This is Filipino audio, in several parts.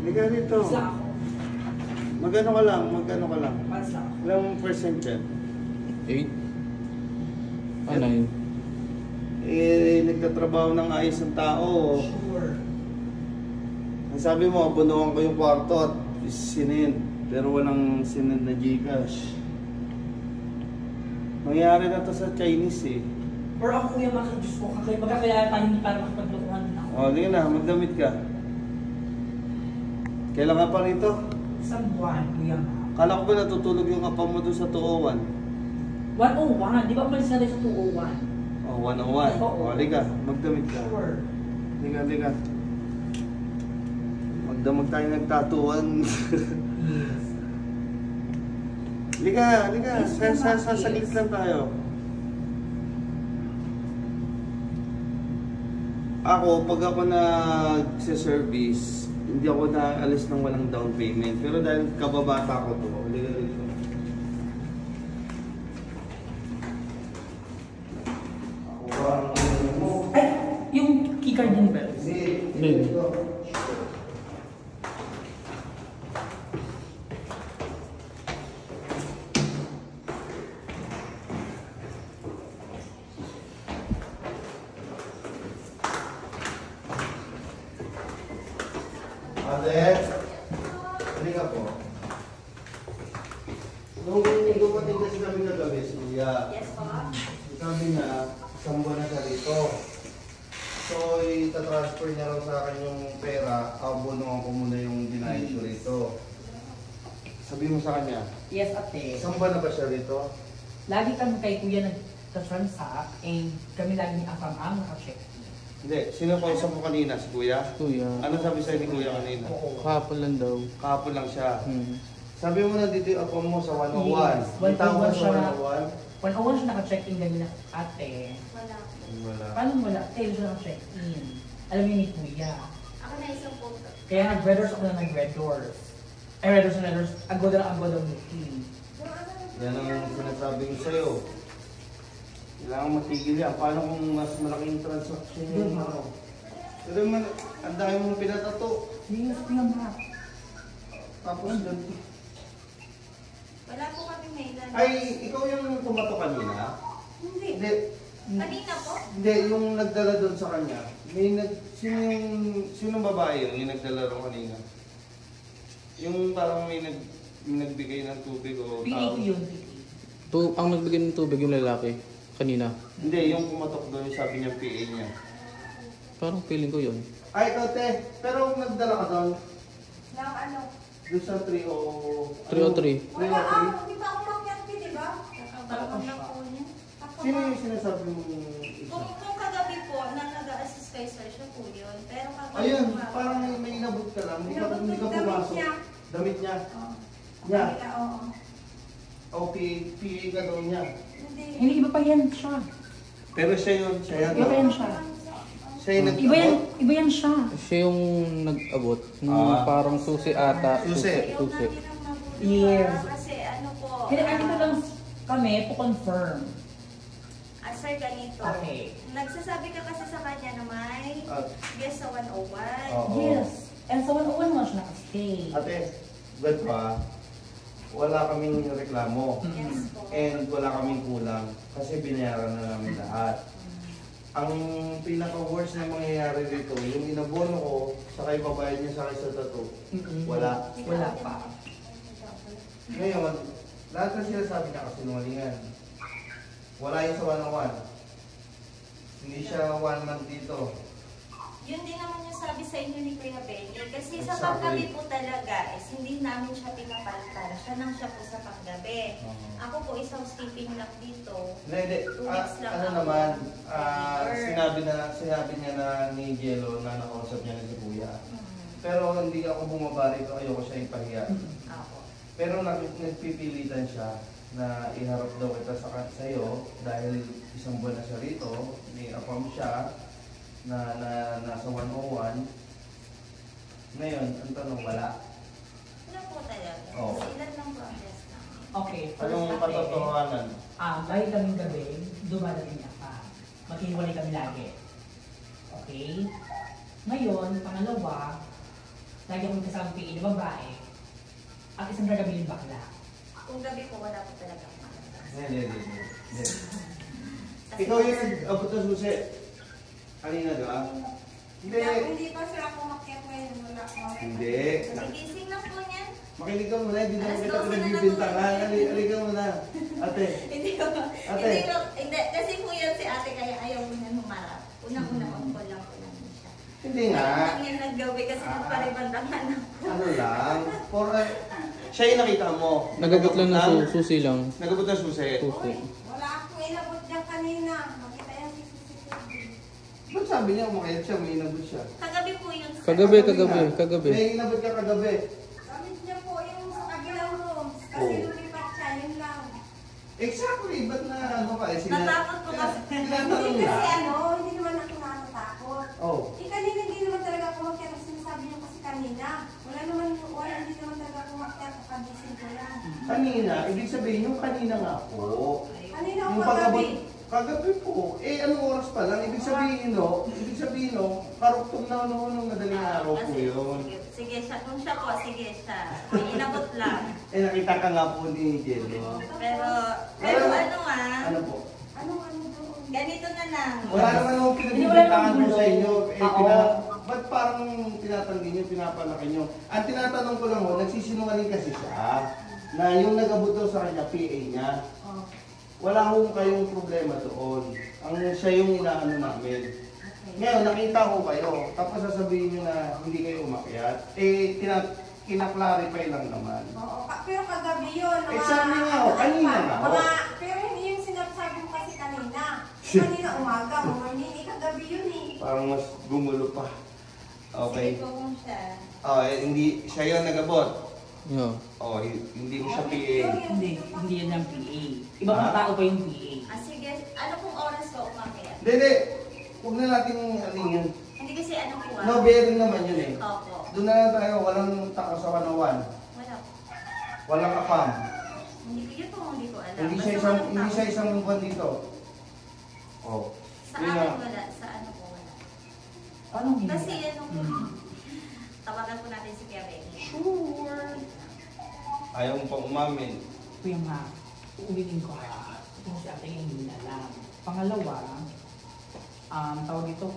Liga rito. Magano ka lang, magano ka lang. Ilang percent yan? 8? Ah, 9. Eh, nagtatrabaho ng ayos ng tao. Sure. Ang sabi mo, abunuhan ko yung kwarto at sinend. Pero walang sinend na Gcash. Mangyari na to sa Chinese eh. Or ako kuya makakajus ko, magkakaya tayo hindi para makapaglukuhan din ako. O, hindi na, magdamit ka. Kailan ka pa rito? Isang buwan, kuya ma. Kala ko ba natutulog yung apa mo doon sa 201? 101, di ba umalis na tayo sa 201? O, 101. O, halika, magdamit ka. Sure. Halika, halika. Magdamag tayo nagtatuan. Yes. Halika, halika. Sasaglit lang tayo. Ako, pag ako nag-service, hindi ako naalis ng walang down payment. Pero dahil kababata ko to, halika dito. Ako parang mo. Ay, yung keycard din ba? Hindi. Ate, halika po. Nung dumating kasi kami kagabi, si Kuya. Yes, po. Sabi niya, isang buwan na siya rito. So, itatransfer niya lang sa akin yung pera, abunuhan ko muna yung dinaisyo rito. Sabi mo sa kanya, Yes, ate. isang buwan na ba siya rito? Lagi kami kay kuya nag-transact and kami lagi ni Afam ang naka-check. Hindi, sino kausap mo kanina? Si Kuya? Kuya. Ano sabi sa'yo ni Kuya kanina? Oo. Kahapon lang daw. Kahapon lang siya. Hmm. Sabi mo na dito yung ako mo sa 101. Yes, May tao ba 101 sa siya. 101? 101 siya naka-check-in kami na ate. Wala. Wala. Paano wala? Tayo siya naka-check-in. Alam niyo ni kuya. Ako na isang photo. Kaya nag-red doors ako na nag-red doors. Ay, red doors na red doors. Agod na agod ang meeting. Yan ang sinasabi ko sa'yo. Kailangan matigil yan. Paano kung mas malaking transaction yung ano? Pero man, ang dami mong pinatato. Yes, kuya ma. Tapos ganito. Wala po kami mailan. Ay, ikaw yung tumato kanina? Hindi. Hindi. Kanina po? Hindi, yung nagdala doon sa kanya. Sinong babae yun? Yung nagdala rin kanina? Yung parang may nagbigay ng tubig o PA tao? ko yun, PA. Ang nagbigay ng tubig yung lalaki. Kanina. Hindi, yung pumatok doon, sabi niya PA niya. Parang feeling ko yun. Ay, ikaw te, pero nagdala ka doon? Lang ano? Doon sa 303. Wala ako. Di ba ako makyat, di ba? Nakabawang na po niya. Sino yung sinasabi mo isa? Kung kagabi po, na nag-assist kay sir, siya po yun. Pero kagabi Ayun, po, parang may inabot ka lang. Hindi ka Damit pumasok. niya. Damit niya. Oo. Niya. Oo. O PA ka daw niya. Hindi, iba pa yan siya. Pero siya yun. Siya yan. Iba pa yan siya. Siya yung Iba yan siya. Siya yung nag-abot. Parang susi ata. Susi. Susi. Yes. Kasi ano po. Kaya ano lang kami to confirm. Sir, ganito. Okay. Nagsasabi ka kasi sa kanya na may guest sa 101. Oo. Yes. And sa 101 nga siya nakastay. Ate, good pa. Wala kaming reklamo. Yes po. And wala kaming kulang. Kasi binayaran na namin lahat. Ang pinaka-worst na mangyayari dito, yung inabono ko, saka ibabayad niya sa akin sa tattoo. Wala. Wala pa. Ngayon, lahat na sinasabi niya kasinungalingan. Wala yun sa 101. Hindi siya 1 month dito. Yun din naman yung sabi sa inyo ni Kuya Benny. Kasi sa Sabi. panggabi po talaga, hindi namin siya pinapalitan. Siya nang siya po sa panggabi. Ako po isang sleeping lang dito. Hindi. 2 weeks lang Ano ako. naman, Or- sinabi niya na ni Jello na nakausap niya na si Kuya. Pero hindi ako bumaba rito, ayoko siya ipahiya. Ako. Pero nagpipilitan siya na iharap daw kita sa iyo dahil isang buwan na siya rito, may apam siya na nasa 101. Ngayon, ang tanong, wala. Wala po talaga. Oo. Ilan lang process namin. Okay. Anong katotohanan? Dahil kaming gabi, dumadating niya pa. Maghiwalay kami lagi. Okay? Ngayon, pangalawa, lagi akong kasama PA na babae, at isang gagawin yung bakla. Kung gabi po, wala po talaga ako. Hindi. Ikaw yung nag-abot na susi. Kanina, di ba? Hindi. Hindi pa sila kumakyat ngayon. Wala ko. Hindi. Nagising na po niyan. Makinig ka muna, hindi naman Alas kita 12 na nagbibintangan. natulog. Halika muna. Ate. Hindi ko. Ate. Hindi, kasi po yan si ate, kaya ayaw mo niyan humarap. Unang-una, on-call lang po lang siya. Hindi nga. Ngayon lang yan naggawi kasi nagparibandahan ako. Ano lang. Siya yung nakita mo. Nagabot lang na susi lang. Nagabot na susi. Susi. Wala akong inabot dyan kanina. Makita yan si CCTV. Ba't sabi niya umakayat siya, may inabot siya? Kagabi po yun. sir. Kagabi. May inabot ka kagabi. Gamit niya po yung sa kabilang room. Kasi Oh. lumipat siya, yun lang. Exactly, ba't na ano ka? Natakot po kasi. Tinatanong Hindi kasi na. hindi naman ako natatakot. Oh. Kanina hindi naman talaga kumakyat ang sinasabi niyo kasi kanina. Hindi naman talaga kumakyat ang kabisin ko lang. Kanina, ibig sabihin yung kanina nga po. Kanina Yung ako kagabi. Kagabi po. Anong oras pa lang? Ibig sabihin karugtong na nung madaling araw po Kasi, yun. sige siya. Kung siya po, sige siya. May inabot lang. Nakita ka nga po ni Jello. Pero Ano po? Ano doon? ganito na lang. Wala naman akong pinagbibintangan po sa inyo. Ba't parang tinatanggi nyo, pinapalaki nyo? Ang tinatanong ko lang ho, nagsisinungaling kasi siya na yung nag-abot daw sa kanya, PA niya. Wala hong kayong problema doon. Siya yung inaano namin. Ngayon, nakita ko kayo, tapos sasabihin nyo na hindi kayo umakyat. Kinaklarify lang naman. Oo, pero kagabi yun. Sabi nga ho, kanina nga ho. Pero hindi yung sinasabi mo kasi kanina. Kanina umaga, morning, kagabi yun eh. Parang mas gumulo pa. Okay. Sige po kung siya. Hindi siya yung nag-abot. Yeah. Hindi mo siya PA. Hindi yan ang PA. Ibang tao pa yung PA. Sige, ano pong oras ko umakyat? Hindi. Huwag na natin yun. Hindi kasi ano po No bearing naman yun eh. Opo. Doon na lang tayo, walang tako sa kanawan. Wala po. Walang apam. Yun po hindi ko alam. Hindi Basta siya walang isang tao. buwan dito. Sa Yun akin na. wala. Sa ano po wala. Anong hindi? Kasi ano po, tawagan po natin si Kuya Benny. Sure. Ayaw mo pang umamin. Kuya Ma, uulitin ko ha. Ito si ate yung hindi alam. Pangalawa, tawag ito,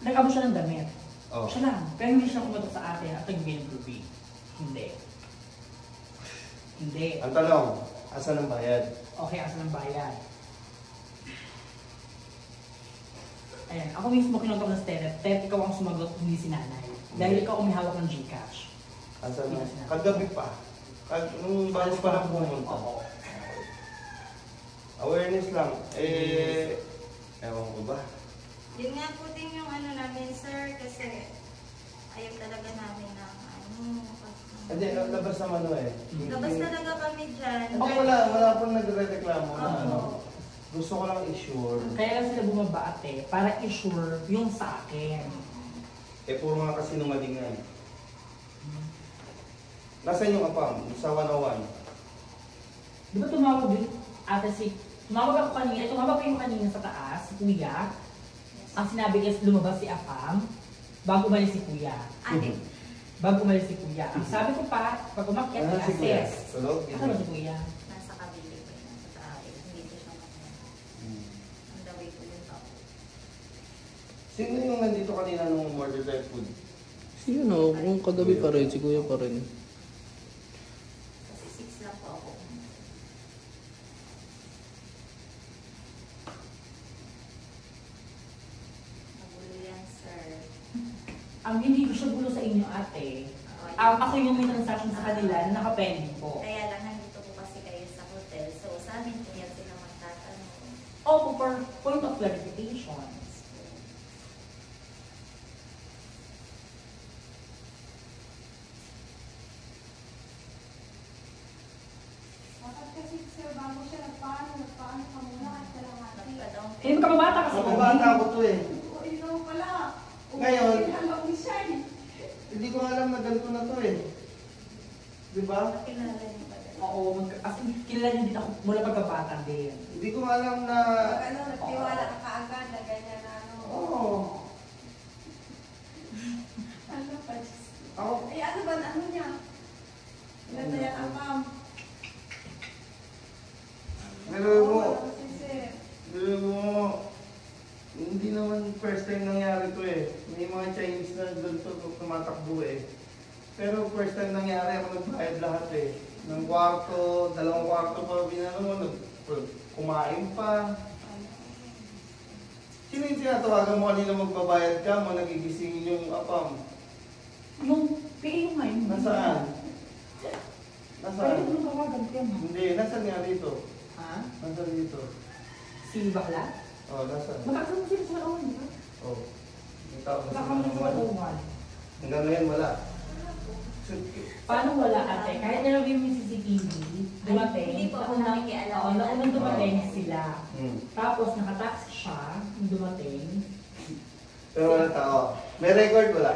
nag-abo siya ng damit. Oh. Siya lang. Pero hindi siya kumatok sa atin at nag-bin groovy. Hindi. Ang tanong, asan ang bayad? Okay, asa ng bayad? Ayan, ako mismo kinontak ng Steret. Tet, ikaw ang sumagot, hindi si nanay. Dahil ikaw ang may hawak ng Gcash. Asan na? Kagabi pa. Nung bago pa lang pumunta. Awareness lang. Ewan ko ba? Yun nga po din yung ano namin, sir, kasi ayaw talaga namin na Hindi, labas naman eh. labas talaga kami dyan. Wala pong nagre-reklamo na Oo. ano. Gusto ko lang i-sure. Kaya lang sila bumaba ate, para i-sure yung sa akin. Puro mga kasinungaling nga eh. Nasaan yung apam? Sa 101? Di ba tumawag din ate tumawag ako kanina, tumawag ko yung kanina sa taas, si Kuya. Ang sinabi niya lumabas si Apam, bago umalis si Kuya. Ate, Bago umalis si Kuya. Ang sabi ko pa, pag umakyat, Si Kuya. i-assess. Tulog? Ano si Kuya? nasa kabili ko yun, nasa taas. Hindi ko siya makaya. Ang daway ko yung tao. Sino yung nandito kanina nung murder type food? Kung kagabi pa rin, si Kuya pa rin. Kasi 6 lang po ako. Magulo yan, sir. Ang hindi ko siya gulo sa inyo ate, ako yung may transaction sa kanila na nakapending po. Kaya lang nandito po kasi kayo sa hotel. So, sa amin po yan sila magtatanong. Opo, for point of clarification. Bakit kasi sir, bago siya nagpaano ka muna at kalahati. Nagka-down Eh, magkababata kasi Ako bata ko to eh. Ikaw pala. Ngayon, Alam ni siya eh. hindi ko alam na ganito na to eh. Diba? Kilala niyo ba dalawa? Oo, kasi kilala niyo din ako mula pagkabata din. Hindi ko alam na... Ano, nagtiwala ka kaagad na ganyan na ano. Oo. Ano pa? Ako, doon tumatakbo eh. Pero first time nangyari ako nagbayad lahat eh. Ng kwarto, 2 kwarto pa binano mo, kumain pa. Sino yung tinatawagan mo kanina magbabayad ka mo, nagigisingin yung apam? Yung PA yung ngayon. Nasaan? Pwede Nasaan? ko nung kawagan ko yan. Hindi, nasaan nga dito? Ha? Nasaan dito? Si Bakla? Oh, nasaan? Magkakaroon sila sa Malawan, di ba? Oh. May tao kasi Magkakaroon sa Malawan. hanggang ngayon wala. Paano wala ate? Kahit nilagay mo yung CCTV, dumating, Hindi po ako nakikialam. Oo, naunang dumating sila. Hmm. Tapos nakataxi siya, yung dumating. Pero wala tao. May record wala?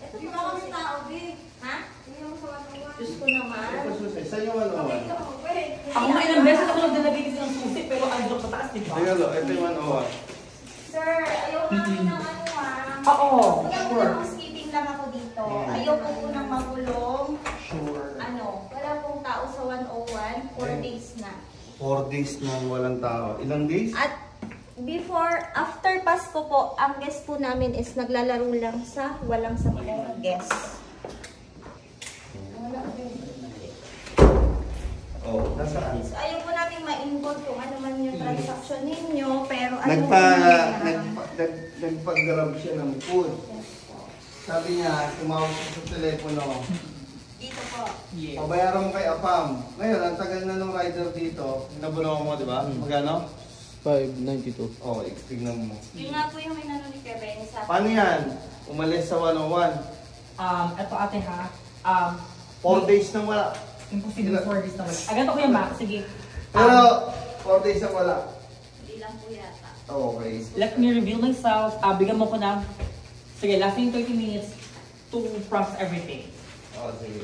Ito Hindi po ba kami kasi. tao, Bi? Ha? Hindi mo sa matuwa. Diyos ko naman. Ito susi. Saan yung ano? Okay ka mo, pwede. Ako nga ilang beses ako nagdalagay kasi ng susi, pero andok sa taas, di ba? Sige lo, ito yung 101. Sir, ayaw namin ng ano Oo, Wala sure. housekeeping lang ako dito. Ayaw po po ng magulong. Sure. Ano, wala pong tao sa 101. 4 days na. 4 days nang walang tao. Ilang days? At after Pasko po, ang guest po namin is naglalaro lang sa walang 10 guests. Oh, nasaan? So, ayaw po namin ma-input kung ano man yung transaction ninyo, pero ano Nagpag-grab siya ng food. Sabi niya, tumawag siya sa telepono. dito po. Yes. Pabayaran mo kay Apam. Ngayon, ang tagal na ng rider dito. Nabuno mo, di ba? Magkano? 592. Oh, tignan mo. Yun nga po yung minano ni Kuya Benny sa Paano yan? Umalis sa 101. Ito ate ha, 4 days nang wala. imposible 4 days na wala. Ganito ko yung map, sige. Pero, 4 days nang wala. Hindi lang po yata. Okay. Let me reveal myself. Bigyan mo ko ng, sige, lasting 30 minutes to process everything. Oh, sige.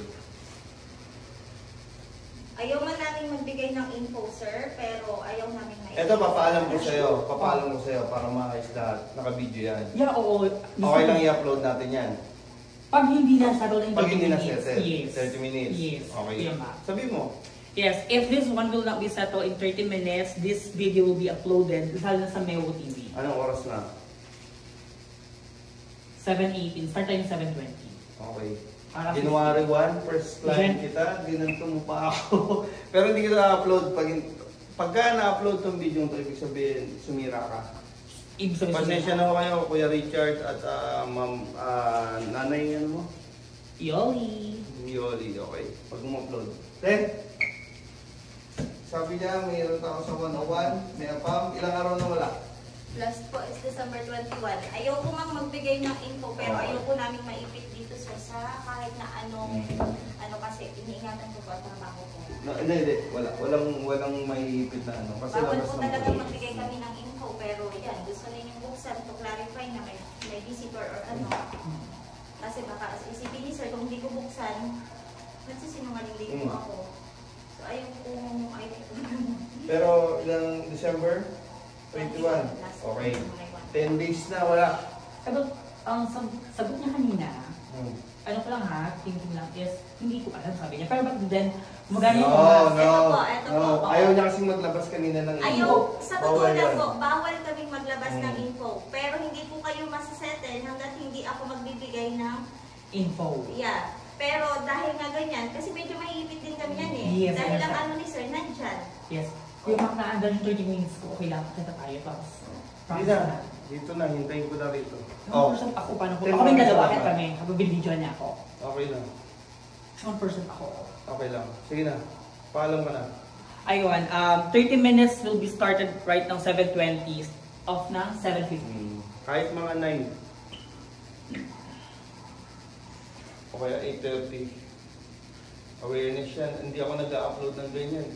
Ayaw man namin magbigay ng info, sir, pero ayaw namin na Ito, papaalam ko sa'yo. Papaalam ko sa'yo para maayos lahat. Naka-video yan. Yeah, oo. Okay lang i-upload natin yan. Pag hindi na settled in 30 Pag hindi na minutes. settle, Yes. 30 minutes. Yes. Okay. Kuya Ma. Sabi mo. Yes, if this one will not be settled in 30 minutes, this video will be uploaded lalo na sa Meo TV. Anong oras na? 7:18, start time 7:20. Okay. Para January 1, first client kita, ginanto mo pa ako. Pero hindi kita na-upload. Pagka na-upload tong video ito, ibig sabihin, sumira ka. Ibig sabihin, Pasensya na kayo, Kuya Richard at Ma'am, nanay ano mo? Yoli. Yoli, okay. Pag mo-upload. Then, sabi niya, mayroon ako sa 101, may apam, ilang araw na wala? Last po is December 21. Ayaw ko mang magbigay ng info, pero ayaw ko namin maipit dito sa kahit na anong, ano kasi, iniingatan ko po ang trabaho ko. Hindi, wala. Walang maiipit na ano. Kasi Bawal labas po ng talaga budget. magbigay kami ng info, pero yan, gusto ninyong buksan to clarify na may visitor or ano. Kasi baka isipin ni sir, kung hindi ko buksan, nagsisinungaling din po ako. So ayaw ko. Pero ilang December? 21. Okay. 10 days na wala. Ang sagot niya kanina, Hmm. ano ko lang ha, thinking lang is, hindi ko alam sabi niya. Pero back then, magana yung Ito po. Ayaw niya kasing maglabas kanina ng info. Ayaw, sa totoo Bawal lang yan. po, bawal kaming maglabas ng info. Pero hindi po kayo masasettle hanggat hindi ako magbibigay ng info. yeah. Pero dahil nga ganyan, kasi medyo mahihipit din kami yan eh. Yes, dahil yes, ang sir. ano ni sir, nandyan. Yes. Yung mak na under 30 minutes ko, okay lang, kita tayo. Tapos, Hindi na. Dito na, hintayin ko na rito. One person ako, paano ko? 10 Ako may minutes dalawa, lang kahit ba? kami. Kabibidyo niya ako. Okay lang. One person ako. Okay lang. Sige na. Paalam ka na. Ayun, 30 minutes will be started right now 7:20. Off na 7:50. Kahit mga 9. O kaya 8:30. Awareness yan. Hindi ako nag-upload ng ganyan.